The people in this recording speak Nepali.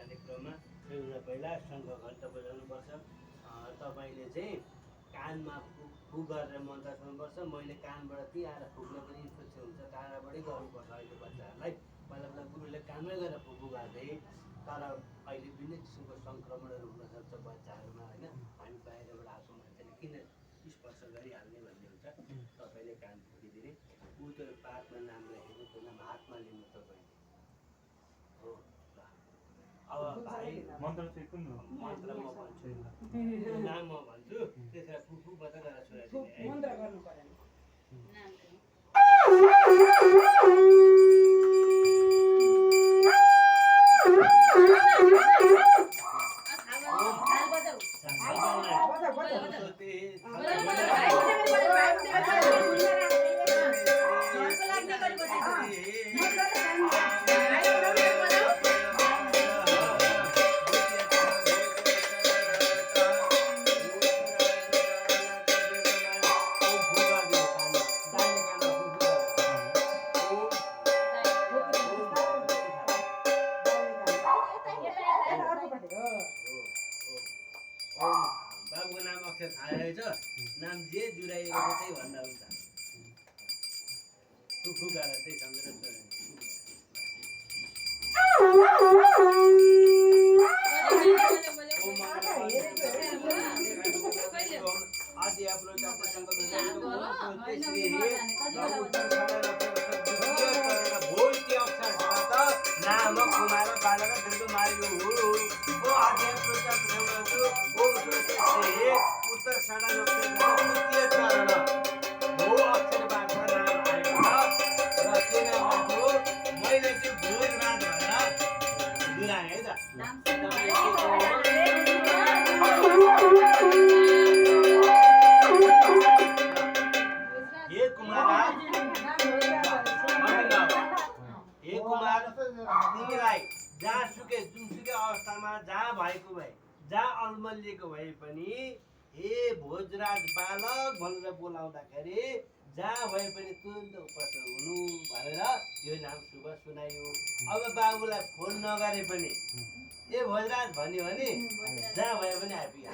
जाने क्रममा सबैभन्दा पहिला शङ्ख घण्ट बजाउनुपर्छ। तपाईँले चाहिँ कानमा फुक गरेर मन्त्र सुन्नुपर्छ। मैले कानबाट त्यहीँ आएर फुक्न पनि इन्फेक्सन हुन्छ, टाढाबाटै गर्नुपर्छ अहिले बच्चाहरूलाई। पहिला पहिला गुरुले कानमै गएर फुकु गर्दै, तर अहिले विभिन्न किसिमको सङ्क्रमणहरू हुनसक्छ बच्चाहरूमा होइन। हामी बाहिरबाट आएको मान्छेले किन स्पर्श गरिहाल्ने भन्ने हुन्छ। तपाईँले कान फुकिदिने, ऊ त्यो पातमा नाम लेखेको त्यो नाम हातमा लिनु तपाईँले हो। ल अब भाइ मन्त्र चाहिँ कुन हो? मन्त्र म भन्छु, नाम म भन्छु, त्यसलाई फुफु मात्रै गरेर छोराइदिने है। मन्त्र गर्नु परेन। बाबुको नाम अक्षर थाहा रहेछ, नाम जे जुराइएको छ त्यही भन्दा हुन्छ। फुफु गरेर त्यही सम्झेर नाम कुमार बालक दीर्घ मार्यो हो आद्य उत्तर साडा तृतीय चरण हो अक्षरबाट नाम आएको छ। र के नाम हो मैले त्यो भोजराज भनेर दिलाएँ है त। हे कुमार, हे कुमार, तिमीलाई जहाँसुकै जुनसुकै अवस्थामा जहाँ भएको भए, जहाँ अल्मलिएको भए पनि हे भोजराज बालक भनेर बोलाउँदाखेरि जहाँ भए पनि तुरन्त उपस्थित हुनु भनेर यो नाम शुभ सुनायो। अब बाबुलाई फोन नगरे पनि ए भोजराज भन्यो भने जहाँ भए पनि आइपुग्यो।